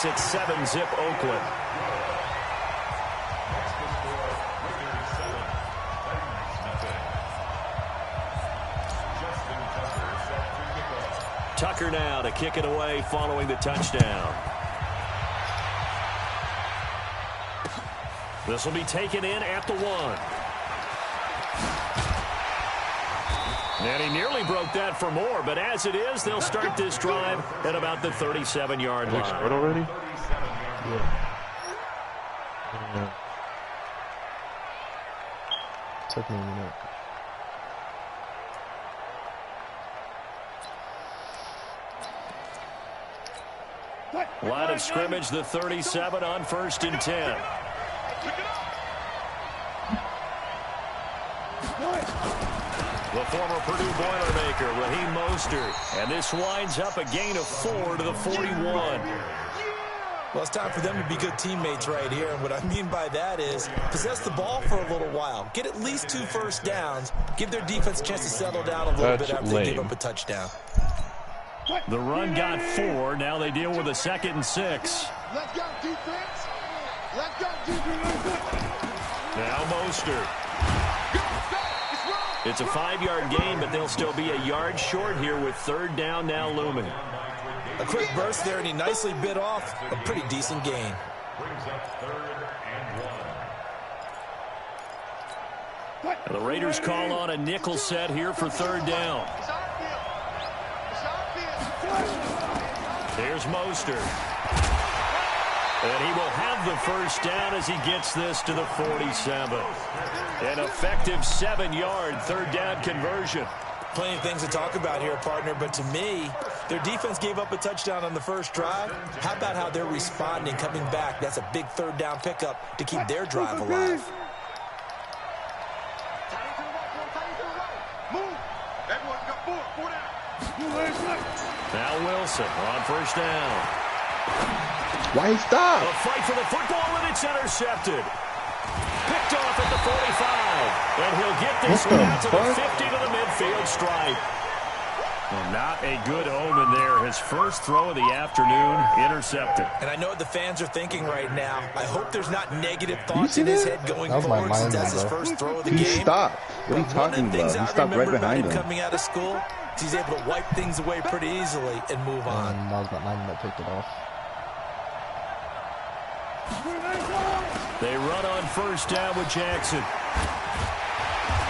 makes it 7-zip Oakland. Tucker now to kick it away following the touchdown. This will be taken in at the 1. And he nearly broke that for more, but as it is, they'll start this drive at about the 37-yard line. Start already? Yeah. Took me a minute. Line of scrimmage, the 37 on 1st and 10. The former Purdue Boilermaker, Raheem Mostert. And this winds up a gain of 4 to the 41. Well, it's time for them to be good teammates right here. And what I mean by that is possess the ball for a little while. Get at least 2 first downs. Give their defense a chance to settle down a little bit after they give up a touchdown. The run got 4. Now they deal with a 2nd and 6. Let's go, defense. Let's go, defense. Now Mostert. It's a 5-yard gain, but they'll still be a yard short here with 3rd down now looming. A quick burst there, and he nicely bit off a pretty decent gain. The Raiders call on a nickel set here for 3rd down. Here's Mostert. And he will have the first down as he gets this to the 47. An effective 7-yard 3rd down conversion. Plenty of things to talk about here, partner, but to me, their defense gave up a touchdown on the first drive. How about how they're responding, coming back? That's a big 3rd down pickup to keep their drive alive. Now Wilson on 1st down. Why stop? A fight for the football, and it's intercepted. Picked off at the 45. And he'll get this one out to the 50 to the midfield stripe. Well, not a good omen there. His first throw of the afternoon, intercepted. And I know what the fans are thinking right now. I hope there's not negative thoughts in his head going forward since that's his first throw of the game. He stopped. What are you talking about? He stopped right behind him. Coming out of school, he's able to wipe things away pretty easily and move on. That was about 9 minutes that picked it off. They run on 1st down with Jackson.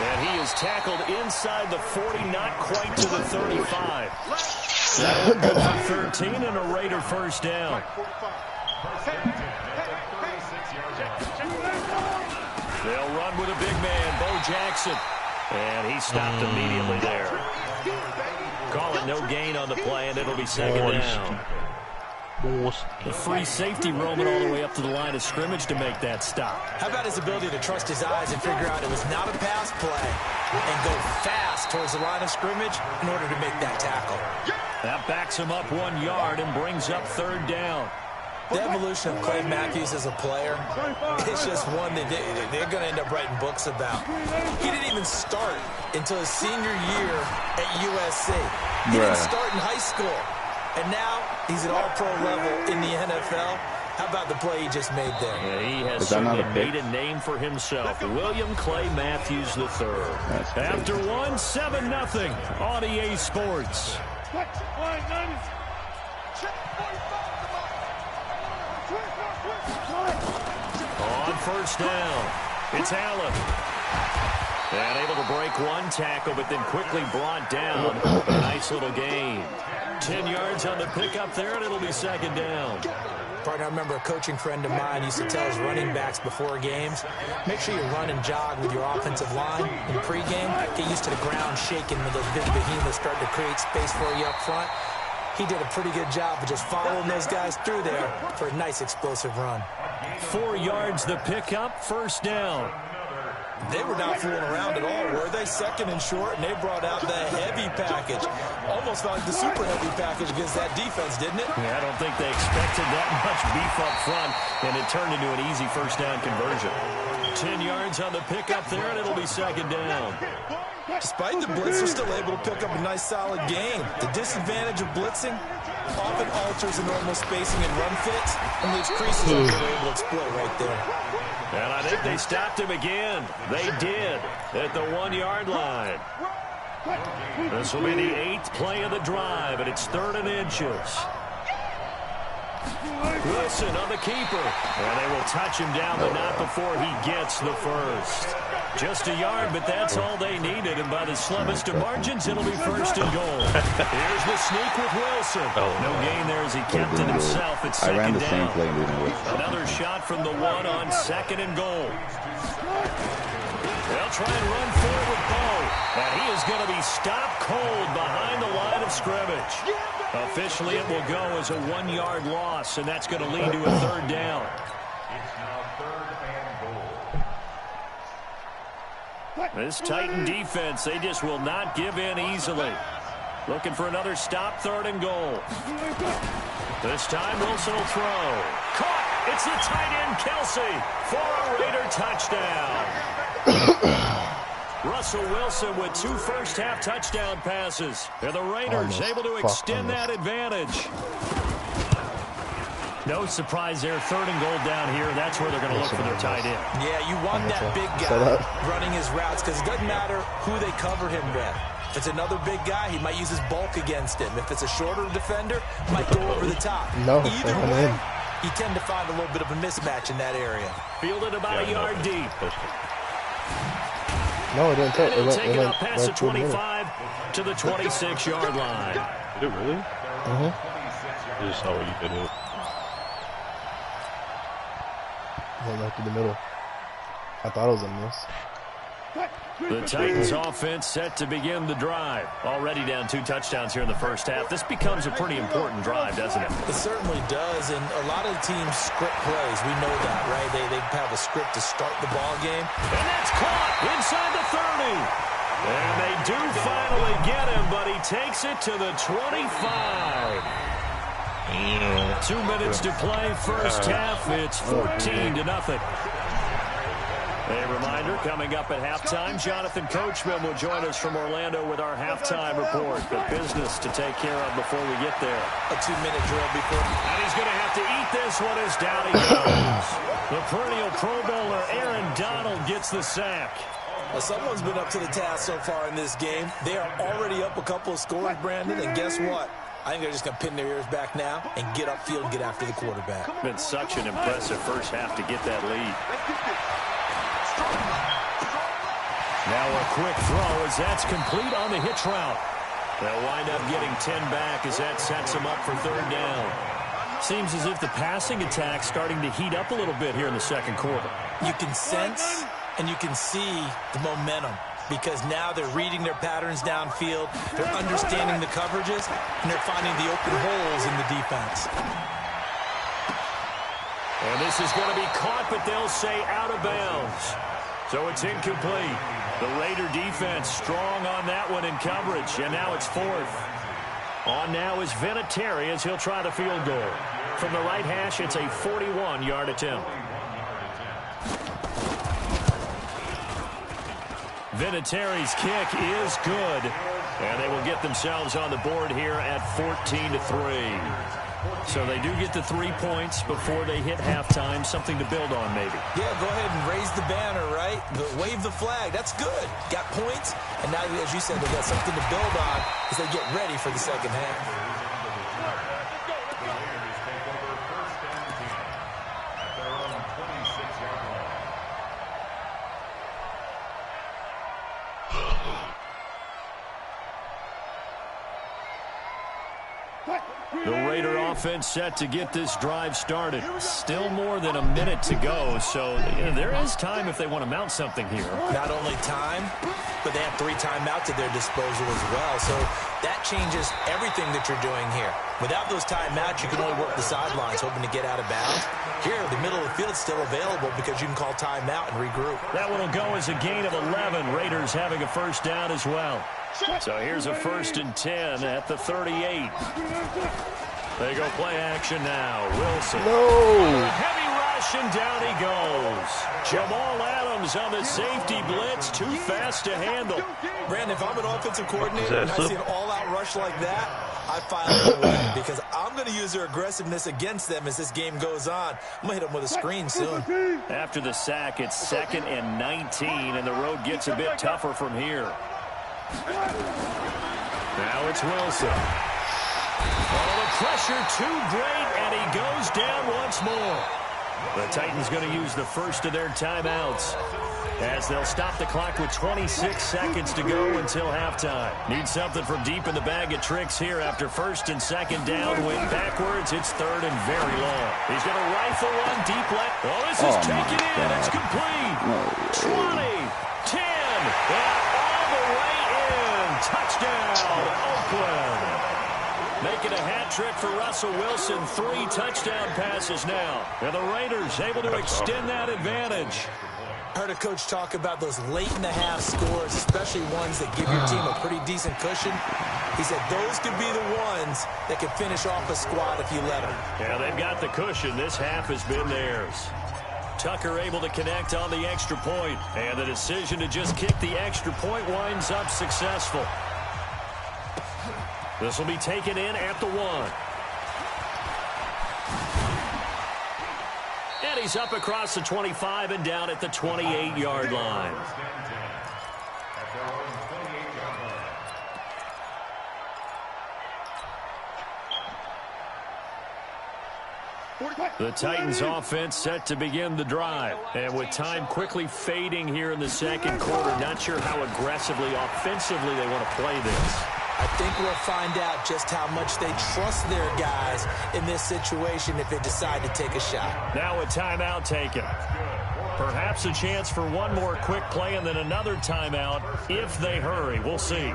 And he is tackled inside the 40, not quite to the 35. That'll go for 13 and a Raider first down. They'll run with a big man, Bo Jackson. And he stopped immediately there. Call it no gain on the play, and it'll be 2nd down. The free safety roaming all the way up to the line of scrimmage to make that stop. How about his ability to trust his eyes and figure out it was not a pass play and go fast towards the line of scrimmage in order to make that tackle. That backs him up 1 yard and brings up 3rd down. The evolution of Clay Matthews as a player is just one that they're going to end up writing books about. He didn't even start until his senior year at USC. He didn't start in high school. And now he's at all-pro level in the NFL. How about the play he just made there? Yeah, he has certainly made a name for himself. William Clay Matthews III. After 1, 7-0 on EA Sports. On 1st down, it's Allen. And able to break 1 tackle, but then quickly brought down. A nice little gain. 10 yards on the pickup there, and it'll be 2nd down. Partner, I remember a coaching friend of mine used to tell his running backs before games, make sure you run and jog with your offensive line in pregame. Get used to the ground shaking when those big behemoths start to create space for you up front. He did a pretty good job of just following those guys through there for a nice explosive run. 4 yards the pickup, 1st down. They were not fooling around at all, were they? 2nd and short, and they brought out the heavy package. Almost felt like the super heavy package against that defense, didn't it? Yeah, I don't think they expected that much beef up front, and it turned into an easy 1st down conversion. 10 yards on the pickup there, and it'll be 2nd down. Despite the blitz, they're still able to pick up a nice solid gain. The disadvantage of blitzing, often alters the normal spacing and run fits, and those creases are able to exploit right there. And I think they stopped him again. They did at the 1-yard line. This will be the 8th play of the drive, and it's 3rd and inches. Wilson on the keeper. And they will touch him down, but not before he gets the first. Just a yard, but that's all they needed. And by the slimmest of margins, it'll be 1st and goal. Here's the sneak with Wilson. No gain there as he kept it himself at 2nd down. I ran the same play and didn't win. Another shot from the 1 on 2nd and goal. They'll try and run forward with Bo. And he is going to be stopped cold behind the line of scrimmage. Officially, it will go as a 1-yard loss, and that's going to lead to a 3rd down. This Titan defense, they just will not give in easily. Looking for another stop, 3rd and goal. This time, Wilson will throw. Caught! It's the tight end, Kelsey, for a Raider touchdown. Russell Wilson with 2 first-half touchdown passes. And the Raiders able to extend that advantage. No surprise there. 3rd and goal down here. That's where they're going to look for their tight end. Yeah, you want that big guy running his routes because it doesn't matter who they cover him with. If it's another big guy, he might use his bulk against him. If it's a shorter defender, he might go over the top. Either way, you tend to find a little bit of a mismatch in that area. Fielded about a yard deep. No, it didn't take it. It'll take it up past the 25 to the 26-yard line. Did it really? Mm-hmm. I just saw what you did it. Went back to the middle. I thought it was a miss. The Titans offense set to begin the drive. Already down 2 touchdowns here in the first half. This becomes a pretty important drive, doesn't it? It certainly does, and a lot of teams script plays. We know that, right? They have a script to start the ball game. And that's caught inside the 30. And they do finally get him, but he takes it to the 25. 2 minutes to play, first half. It's 14-0. A reminder, coming up at halftime, Jonathan Coachman will join us from Orlando with our halftime report. The business to take care of before we get there. A 2-minute drill before. And he's going to have to eat this one as down he goes. The perennial Pro Bowler Aaron Donald gets the sack. Well, someone's been up to the task so far in this game. They are already up a couple of scores, Brandon, and guess what? I think they're just going to pin their ears back now and get upfield and get after the quarterback. Been such an impressive first half to get that lead. Now a quick throw as that's complete on the hitch route. They'll wind up getting 10 back as that sets them up for 3rd down. Seems as if the passing attack's starting to heat up a little bit here in the second quarter. You can sense and you can see the momentum because now they're reading their patterns downfield, they're understanding the coverages, and they're finding the open holes in the defense. And this is going to be caught, but they'll say out of bounds. So it's incomplete. The Raider defense strong on that one in coverage, and now it's 4th. On now is Vinatieri as he'll try the field goal. From the right hash, it's a 41-yard attempt. Vinatieri's kick is good, and they will get themselves on the board here at 14-3. So they do get the 3 points before they hit halftime, something to build on maybe. Yeah, go ahead and raise the banner, right? Wave the flag. That's good. Got points, and now, as you said, they got something to build on as they get ready for the second half. The Raider offense set to get this drive started. Still more than a minute to go, so there is time if they want to mount something here. Not only time, but they have 3 timeouts at their disposal as well, so that changes everything that you're doing here. Without those timeouts, you can only work the sidelines, hoping to get out of bounds. Here, the middle of the field's still available because you can call timeout and regroup. That one will go as a gain of 11. Raiders having a first down as well. So here's a 1st and 10 at the 38. They go play action now. Wilson. No. Heavy rush, and down he goes. Jamal Adams on the safety blitz. Too fast to handle. Brandon, if I'm an offensive coordinator and I see an all-out rush like that, I file it away because I'm going to use their aggressiveness against them as this game goes on. I'm going to hit them with a screen soon. After the sack, it's 2nd and 19, and the road gets a bit tougher from here. Now it's Wilson. Oh, the pressure too great, and he goes down once more. The Titans going to use the first of their timeouts as they'll stop the clock with 26 seconds to go until halftime. Need something from deep in the bag of tricks here after 1st and 2nd down. Went backwards. It's 3rd and very long. He's going to rifle one deep left. Oh, this is taken in. It's complete. 20, 10, and all the way in. Touchdown, Oakland. Making a hat trick for Russell Wilson. 3 touchdown passes now. And the Raiders able to extend that advantage. I heard a coach talk about those late-in-the-half scores, especially ones that give your team a pretty decent cushion. He said those could be the ones that could finish off a squad if you let them. Yeah, they've got the cushion. This half has been theirs. Tucker able to connect on the extra point, and the decision to just kick the extra point winds up successful. This will be taken in at the 1. And he's up across the 25 and down at the 28-yard line. The Titans offense set to begin the drive. And with time quickly fading here in the 2nd quarter, not sure how aggressively, offensively they want to play this. I think we'll find out just how much they trust their guys in this situation if they decide to take a shot. Now a timeout taken. Perhaps a chance for one more quick play and then another timeout if they hurry. We'll see.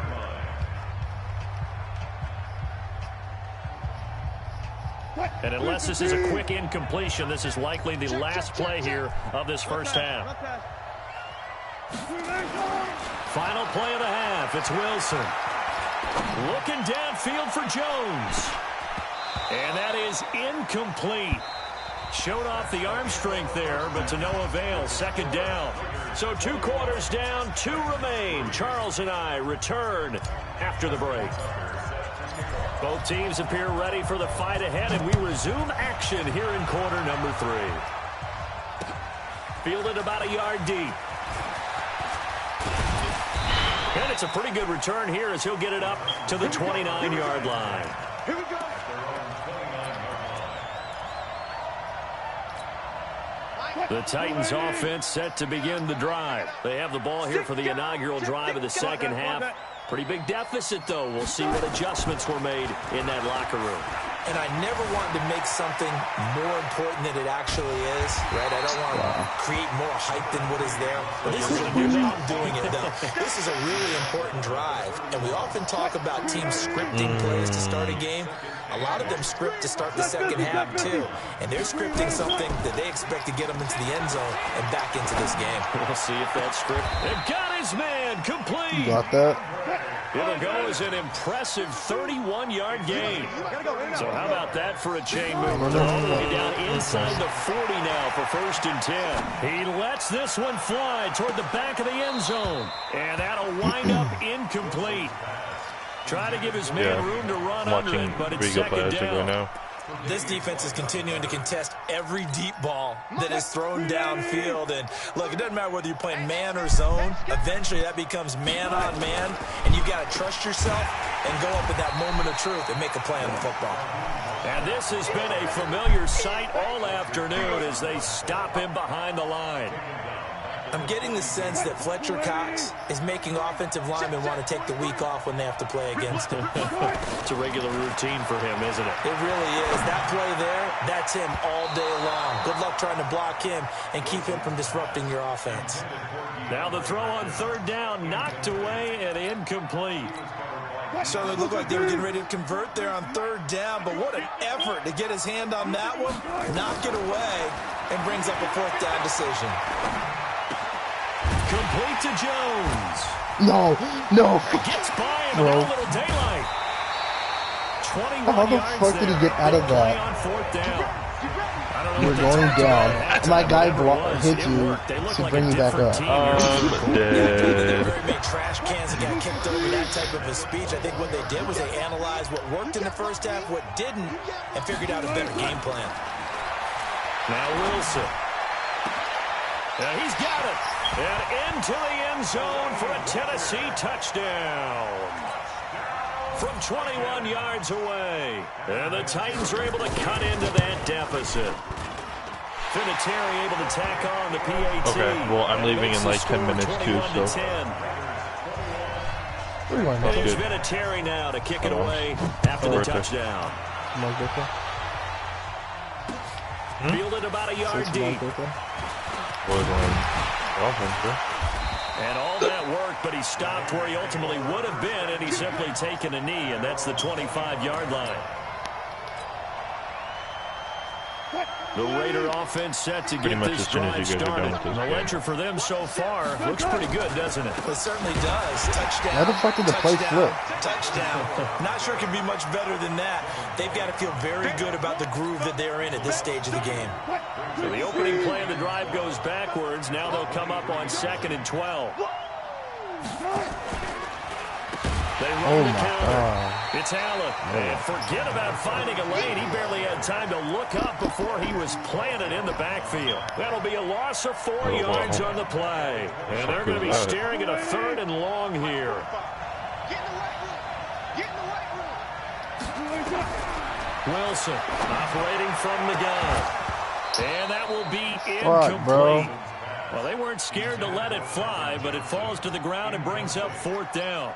And unless this is a quick incompletion, this is likely the last play here of this first half. Final play of the half. It's Wilson. Looking downfield for Jones. And that is incomplete. Showed off the arm strength there, but to no avail. 2nd down. So 2 quarters down, 2 remain. Charles and I return after the break. Both teams appear ready for the fight ahead, and we resume action here in quarter number 3. Fielded about a yard deep. And it's a pretty good return here as he'll get it up to the 29-yard line. Here we go. The Titans offense set to begin the drive. They have the ball here for the inaugural drive of the 2nd half. Pretty big deficit, though. We'll see what adjustments were made in that locker room. And I never wanted to make something more important than it actually is, right? I don't want to create more hype than what is there. But this is I'm doing it, though. This is a really important drive. And we often talk about teams scripting plays to start a game. A lot of them script to start the 2nd half, too. And they're scripting something that they expect to get them into the end zone and back into this game. We'll see if that script... They've got his man complete. Got that? It'll go as an impressive 31-yard gain. So how about that for a chain move? All the way down inside the 40 now for 1st and 10. He lets this one fly toward the back of the end zone. And that'll wind up incomplete. Try to give his man room to run under it, but it's 2nd down. This defense is continuing to contest every deep ball that is thrown downfield. And, look, it doesn't matter whether you're playing man or zone. Eventually, that becomes man on man. And you've got to trust yourself and go up at that moment of truth and make a play on the football. And this has been a familiar sight all afternoon as they stop him behind the line. I'm getting the sense that Fletcher Cox is making offensive linemen want to take the week off when they have to play against him. It's a regular routine for him, isn't it? It really is. That play there, that's him all day long. Good luck trying to block him and keep him from disrupting your offense. Now the throw on 3rd down, knocked away and incomplete. Certainly looked like they were getting ready to convert there on 3rd down, but what an effort to get his hand on that one, knock it away, and brings up a 4th down decision. Complete to Jones. No. Gets by him and a little daylight. 21 How the yards fuck did he get out of play that? on 4th down. You're going down. And my guy hit you to bring you back up. I'm There dead. very many trash cans that got kicked over that type of a speech. I think what they did was they analyzed what worked in the first half, what didn't, and figured out a better game plan. Now Wilson. And he's got it. And into the end zone for a Tennessee touchdown. From 21 yards away. And the Titans are able to cut into that deficit. Vinatieri able to tack on the PAT. Okay, well, I'm leaving in like 10 minutes too, so. And here's Vinatieri now to kick it away after the touchdown. Fielded about a yard deep. And all that work, but he stopped where he ultimately would have been, and he's simply taken a knee, and that's the 25-yard line. The Raider offense set to get this drive started. The ledger for them so far looks pretty good, doesn't it? It certainly does. Touchdown. How the fuck did the play flip? Touchdown. Not sure it can be much better than that. They've got to feel very good about the groove that they're in at this stage of the game. So the opening play of the drive goes backwards. Now they'll come up on 2nd and 12. They run the counter. It's Allen. And forget about finding a lane. He barely had time to look up before he was planted in the backfield. That'll be a loss of 4 yards on the play. And they're going to be staring at a 3rd and long here. Wilson operating from the gun. And that will be incomplete. Well, they weren't scared to let it fly, but it falls to the ground and brings up 4th down.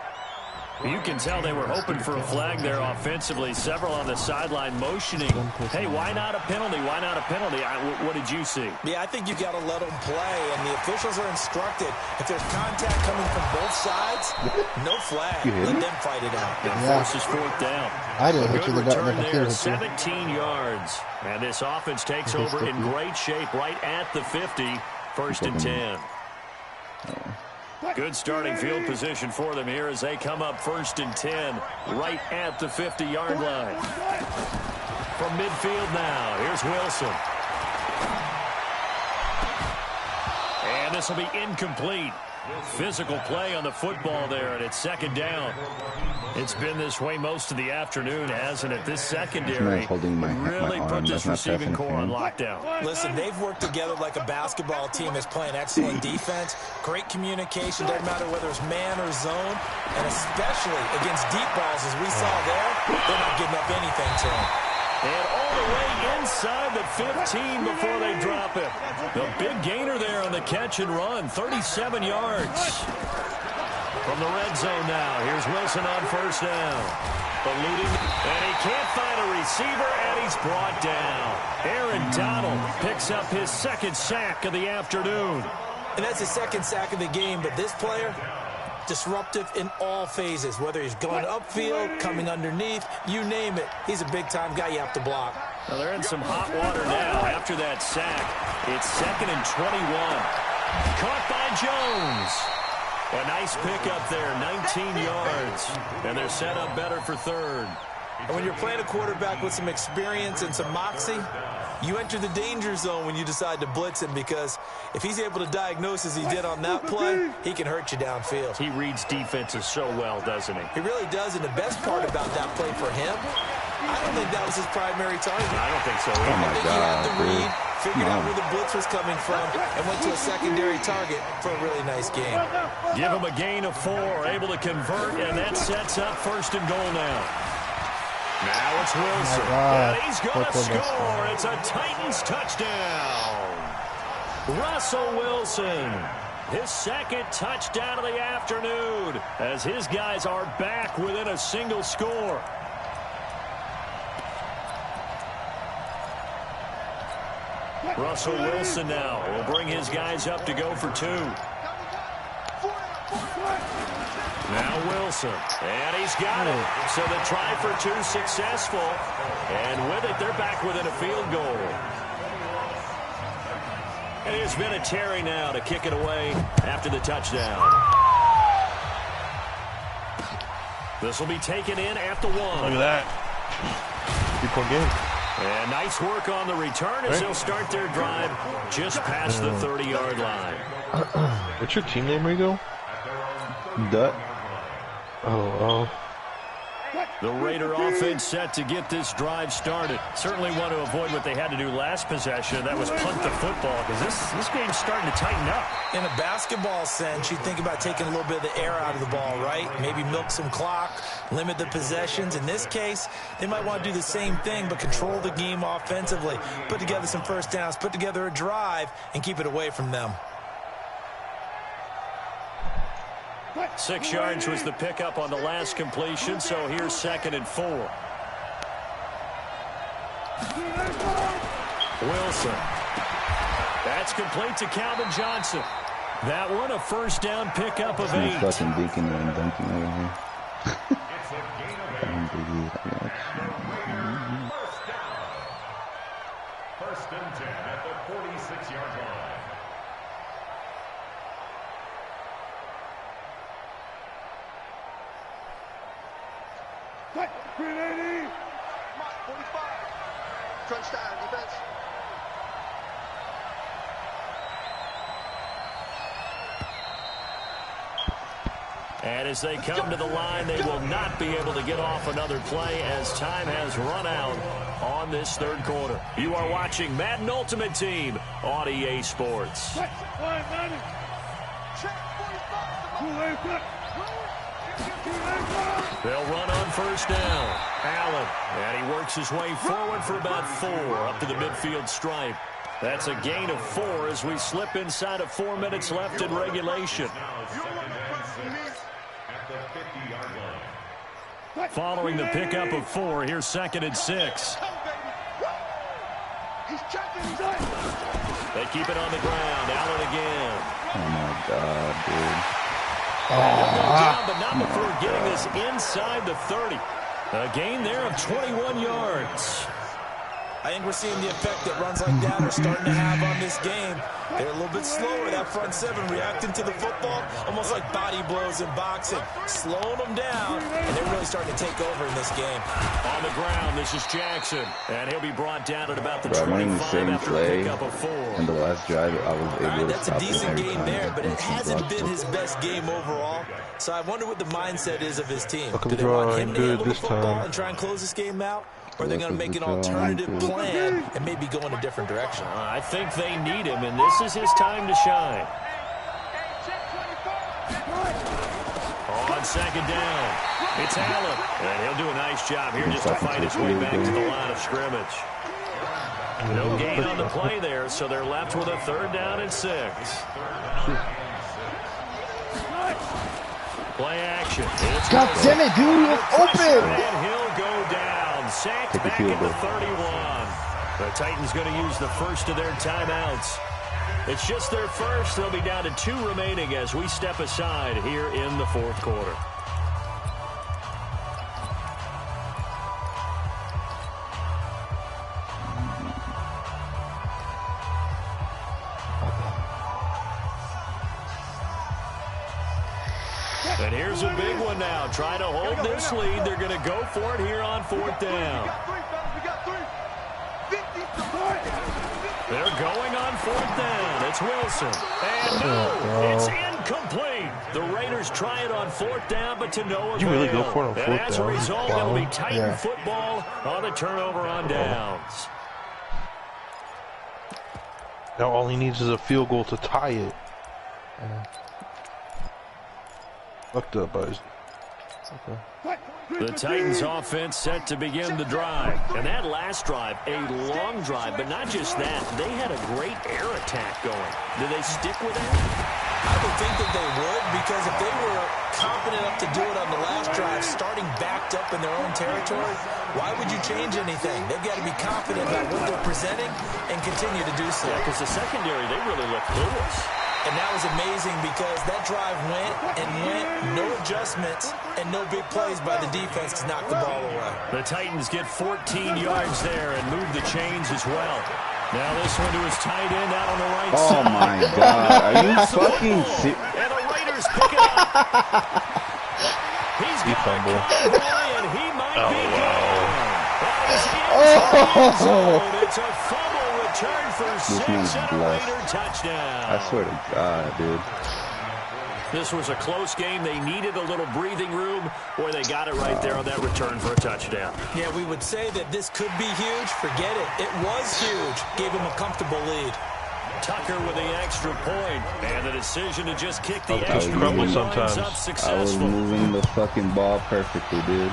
You can tell they were hoping for a flag there offensively. Several on the sideline motioning, hey, why not a penalty? Why not a penalty? What did you see? Yeah, I think you got to let them play, and the officials are instructed. If there's contact coming from both sides, no flag. Let them fight it out. And forces 4th down. I didn't hit you. Good return there, 17 yards. And this offense takes over in great shape right at the 50, 1st and 10. Good starting field position for them here as they come up 1st and 10 right at the 50-yard line. From midfield now, here's Wilson. And this will be incomplete. Physical play on the football there, and it's 2nd down. It's been this way most of the afternoon, hasn't it? This secondary really put this receiving core on lockdown. Listen, they've worked together like a basketball team that's playing excellent defense. Great communication, doesn't matter whether it's man or zone, and especially against deep balls, as we saw there, they're not giving up anything to them. And all the way inside the 15 before they drop it. The big gainer there on the catch and run, 37 yards. From the red zone now, here's Wilson on 1st down. Eluding, and he can't find a receiver, and he's brought down. Aaron Donald picks up his 2nd sack of the afternoon. And that's his 2nd sack of the game, but this player, disruptive in all phases, whether he's going upfield, coming underneath, you name it. He's a big-time guy you have to block. Well, they're in some hot water now after that sack. It's 2nd and 21. Caught by Jones. A nice pickup there, 19 yards. And they're set up better for 3rd. And when you're playing a quarterback with some experience and some moxie, you enter the danger zone when you decide to blitz him, because if he's able to diagnose as he did on that play, he can hurt you downfield. He reads defenses so well, doesn't he? He really does, and the best part about that play for him, I don't think that was his primary target. I don't think so either. Oh, my He God, had the read, figured out No. where the blitz was coming from, and went to a secondary target for a really nice game. Give him a gain of 4, able to convert, and that sets up 1st and goal now. Now it's Wilson, and he's going to score. It's a Titans touchdown. Russell Wilson, his 2nd touchdown of the afternoon, as his guys are back within a single score. Russell Wilson now will bring his guys up to go for 2. Now Wilson, and he's got it. So the try for 2 successful, and with it, they're back within a field goal. And here's Vinatieri now to kick it away after the touchdown. This will be taken in at the 1. Look at that. 3-point game. And nice work on the return as they'll start their drive just past the 30-yard line. What's your team name, Rigo? Dut. Oh. The Raider offense set to get this drive started. Certainly want to avoid what they had to do last possession. That was punt the football, because this game's starting to tighten up. In a basketball sense, you think about taking a little bit of the air out of the ball, right? Maybe milk some clock, limit the possessions. In this case, they might want to do the same thing, but control the game offensively. Put together some first downs, put together a drive, and keep it away from them. 6 yards was the pickup on the last completion, so here's 2nd and 4. Wilson. That's complete to Calvin Johnson. That one a first down pickup of 8. Fucking Deacon and dunking over here. First and 10 at the 46-yard line. Mark 45. Crunch down, defense. And as they come to the line, they will not be able to get off another play as time has run out on this 3rd quarter. You are watching Madden Ultimate Team on EA Sports. They'll run on first down. Allen, and he works his way forward for about 4 up to the midfield stripe. That's a gain of 4 as we slip inside of 4 minutes left in regulation. Following the pickup of 4, here's 2nd and 6. They keep it on the ground. Allen again. Oh my God, dude. Down, but not before getting this inside the 30. A gain there of 21 yards. I think we're seeing the effect that runs like that are starting to have on this game. They're a little bit slower, that front 7, reacting to the football, almost like body blows in boxing, slowing them down, and they're really starting to take over in this game. On the ground, this is Jackson, and he'll be brought down at about the 25 running the same after play a pickup of 4. in the last drive, I was able to That's a stop him decent every game time. there, but it hasn't been his best game overall. So I wonder what the mindset is of his team. Do they want him to handle the football and try and close this game out? Or are they going to make an alternative plan and maybe go in a different direction? I think they need him, and this is his time to shine. On 2nd down, it's Allen. And he'll do a nice job here just to fight his way back to the line of scrimmage. No gain on the play there, so they're left with a 3rd down and 6. Play action. God damn it, dude, it's open! And he'll go down. Sacked back at the 31. The Titans going to use the first of their timeouts. It's just their first. They'll be down to 2 remaining as we step aside here in the 4th quarter. And here's a big one now. Trying to hold this lead. They're going to go for it here on 4th down. They're going on 4th down. It's Wilson. And no, it's incomplete. The Raiders try it on 4th down, but to no avail. You really go for it on 4th down? And as a result, it'll be Titan football on the turnover on downs. Now all he needs is a field goal to tie it. Fucked up, boys. Okay. The Titans offense set to begin the drive. And that last drive, a long drive, but not just that. They had a great air attack going. Do they stick with that? I would think that they would, because if they were confident enough to do it on the last drive, starting backed up in their own territory, why would you change anything? They've got to be confident about what they're presenting and continue to do so. Yeah, because the secondary, they really looked clueless. And that was amazing because that drive went and went, no adjustments, and no big plays by the defense to knock the ball away. The Titans get 14 yards there and move the chains as well. Now this one to his tight end out on the right side. Oh my God, are you fucking serious? And the Raiders pick it up. He's got a and he might be gone. That is Oh! It's a fumble return for This man's 6 and a blessed. Raider touchdown. I swear to God, dude. This was a close game. They needed a little breathing room. Boy, they got it right there on that return for a touchdown. Yeah, we would say that this could be huge. Forget it. It was huge. Gave him a comfortable lead. Tucker with the extra point, and the decision to just kick the Just extra crumble point winds sometimes. up I was successful. moving the fucking ball perfectly, dude.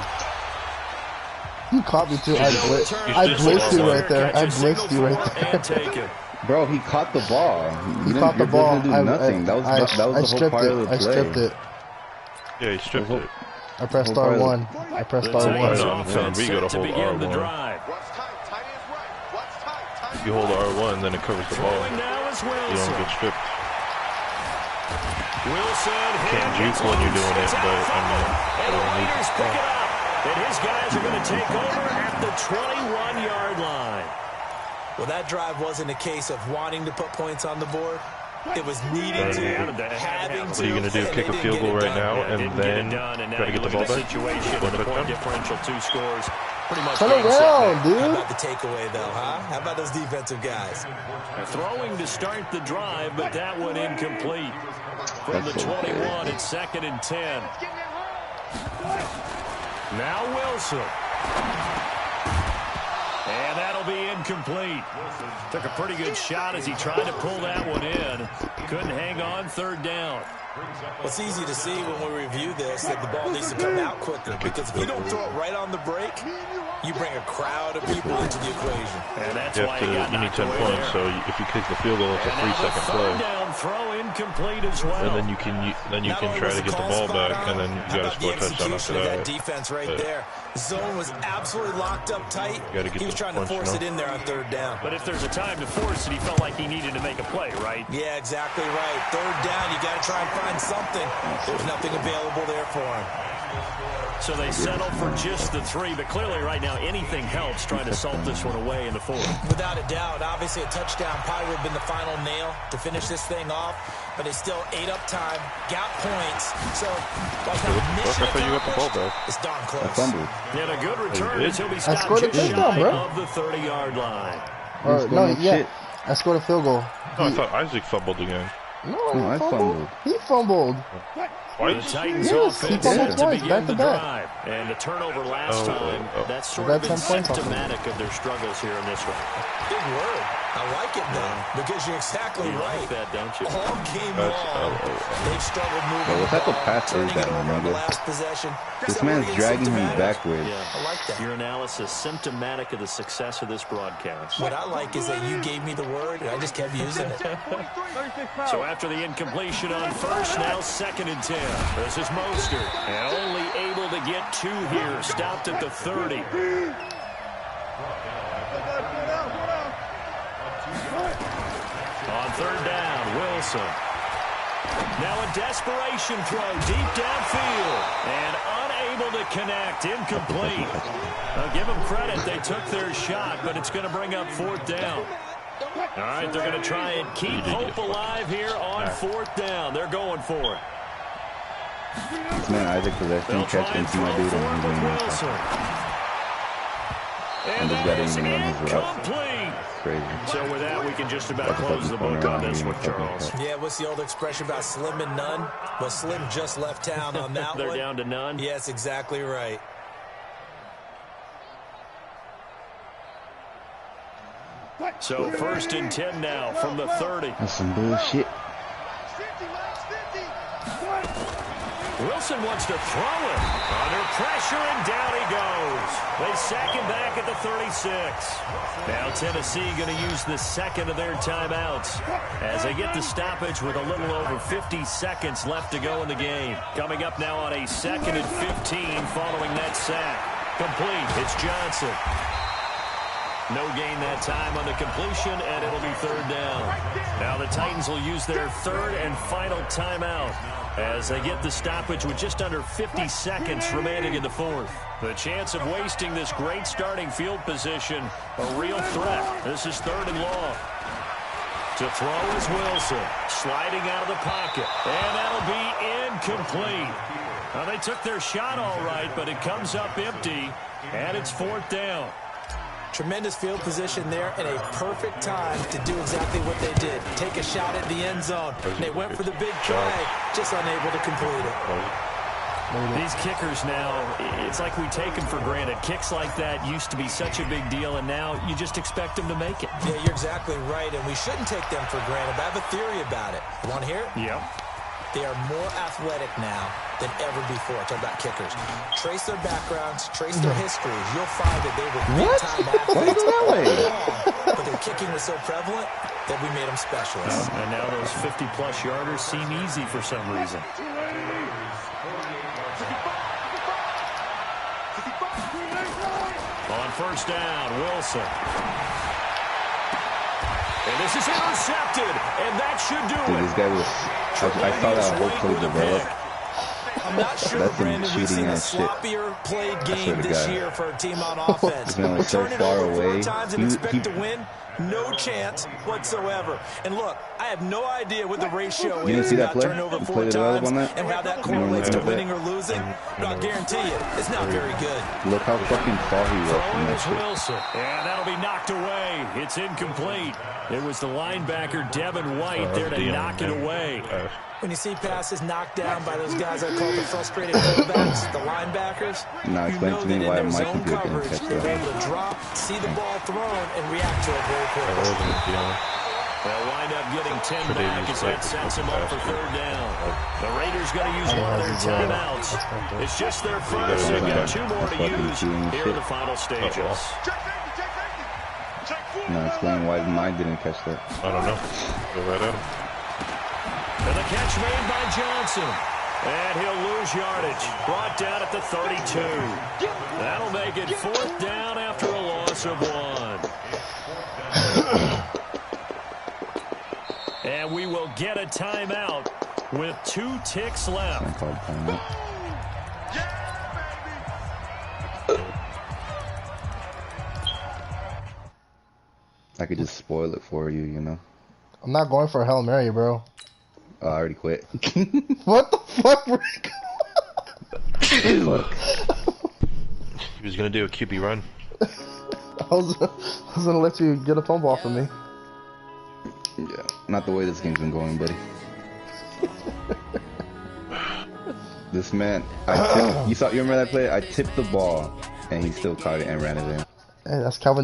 You caught me too. I blitzed just you lost. right there. I blitzed you right And there. take it. Bro, he caught the ball. He caught the ball. Do nothing. That was I the whole stripped part it. of the play. I stripped it. Yeah, he stripped it. I pressed Whole part of R1. I pressed The Titans R1. I'm telling offense Rigo to set to hold begin the R1. drive. What's tight? Tight is right. What's tight? Tight. You hold R1, then it covers the ball. Throwing now is You don't Wilson. get stripped. Wilson Can't hit. juke when you're doing it, It's but out I mean, and the I don't need Raiders to. pick it up. And his guys are going to take over at the 21-yard line. Well, that drive wasn't a case of wanting to put points on the board. It was needing to, having to. What are you going to do? and Kick they a didn't field get goal it right done. now and Didn't get then it done, and now try to you get the look ball at the back? situation, Win the the point touchdown? differential, 2 scores. Pretty much Turn game set. around, How dude. about the takeaway, though, huh? How about those defensive guys? Throwing to start the drive, but that one incomplete. From the 21, it's 2nd and 10. Now Wilson. And that'll be incomplete. Took a pretty good shot as he tried to pull that one in. Couldn't hang on, 3rd down. Well, it's easy to see when we review this that the ball needs to come out quicker, because if you don't throw it right on the break, you bring a crowd of people into the equation. And that's You why have he got to. You need knocked 10 away points. there. So if you kick the field goal, it's a And now 3-second the play, 3rd down throw incomplete as well. and then you can Not only try was to get the call ball spot back, on, and then you how got to about score a the touchdown after execution of that that. defense right But- there. Zone was absolutely locked up tight. Gotta get He was the trying to points, force you it know? in there on 3rd down. But if there's a time to force it, he felt like he needed to make a play, right? Yeah, exactly right. 3rd down, you got to try and find something. There's nothing available there for him. So they settle for just the 3, but clearly right now anything helps trying to salt this one away in the 4th. Without a doubt, obviously a touchdown probably would have been the final nail to finish this thing off, but they still ate up time, got points. So, while it's not What the fuck? mission I thought you got the ball accomplished, back. it's darn I close. fumbled. And a good return did? as he'll be I stopped scored a just touchdown, shy bro. of the 30-yard line. Or, scored no, no yeah. shit. I scored a field goal. No, I thought Isaac fumbled again. No, No, I fumbled. He fumbled. The Twice? Titans Yes, he offense fumbled set to twice, begin the back-to-back. drive. And the turnover last Oh, time, oh. that's sort Got of been 10 points off of it. symptomatic of their struggles here in this one. Big word. I like it, though, because you're exactly You right. like that, don't you? All game That's- long, they've struggled moving Bro, what the type of ball, pass is turning that, it over my on the nigga? last possession. This So man's we're dragging him symptomatic. backwards. Yeah. I like that. Your analysis symptomatic of the success of this broadcast. What I like is that you gave me the word, and I just kept using it. So after the incompletion on 1st, now 2nd and 10. This is Mostert. And only able to get 2 here. Stopped at the 30. On 3rd down, Wilson. Now a desperation throw deep downfield. And unable to connect. Incomplete. I'll give them credit. They took their shot, but it's going to bring up 4th down. All right, they're going to try and keep hope alive here on 4th down. They're going for it. This man Isaac possessed They'll him, try catch and him, throw my dude, for it and he's with doing Wilson. And And this guy that didn't is even run his route. incomplete. Crazy. So with that, we can just about That's a close the fucking book corner on around this here, one, fucking Charles. cut. Yeah, what's the old expression about slim and none? Well, Slim just left town on that They're one. down to none. Yes, exactly right. So 1st and 10 now from the 30. That's some bullshit. Wilson wants to throw it. Under pressure, and down he goes. They sack him back at the 36. Now Tennessee going to use the 2nd of their timeouts as they get the stoppage with a little over 50 seconds left to go in the game. Coming up now on a 2nd and 15 following that sack. Complete. It's Johnson. No gain that time on the completion, and it'll be 3rd down. Now the Titans will use their 3rd and final timeout as they get the stoppage with just under 50 seconds remaining in the 4th. The chance of wasting this great starting field position, a real threat. This is 3rd and long. To throw is Wilson, sliding out of the pocket, and that'll be incomplete. Now they took their shot all right, but it comes up empty, and it's 4th down. Tremendous field position there and a perfect time to do exactly what they did. Take a shot at the end zone. They went for the big play, just unable to complete it. These kickers now, it's like we take them for granted. Kicks like that used to be such a big deal, and now you just expect them to make it. Yeah, you're exactly right, and we shouldn't take them for granted. But I have a theory about it. You want to hear it? Yep. They are more athletic now than ever before. Talk about kickers. Trace their backgrounds, trace their histories. You'll find that they were big-time athletes. that way? But their kicking was so prevalent that we made them specialists. And now those 50-plus yarders seem easy for some reason. On first down, Wilson. And this is intercepted, and that should do Dude, it. this guy was... I saw that whole play develop. I'm not sure, That's some Brandon, we've seen a cheating-ass shit. sloppier played swear game to this God. year for a team on offense. This man was so Turn it far over 4 away. times and expect to win? No chance whatsoever. And look, I have no idea what the ratio You didn't is see that about play? turning over You 4 played it up times on that? and how that correlates to winning or losing. But I'll guarantee you, it's not very good. Look how fucking far he was from Throwing that is shit. Wilson. And that'll be knocked away. It's incomplete. It was the linebacker, Devin White, there to knock it away. When you see passes knocked down by those guys I call the frustrated fullbacks, the linebackers, Now you explain know to me that why in their Mikey zone Good didn't coverage, catch they're that. able to drop, see the ball thrown, and react to it very quickly. They'll wind up getting 10 back as that sets them up for third down. The Raiders going to use one of their timeouts. It's just their first. They've got 2 more to use here in the final stages. Now explain why mine didn't catch that. I don't know. Go right at him. And the catch made by Johnson. And he'll lose yardage. Brought down at the 32. That'll make it 4th down after a loss of 1. And we will get a timeout with 2 ticks left. I called timeout. I could just spoil it for you, you know. I'm not going for a Hail Mary, bro. Oh, I already quit. What the fuck, Rick? Fuck. He was gonna do a QB run. I was gonna let you get a fumble off of me. Yeah, not the way this game's been going, buddy. This man, you remember that play? I tipped the ball, and he still caught it and ran it in. Hey, that's Calvin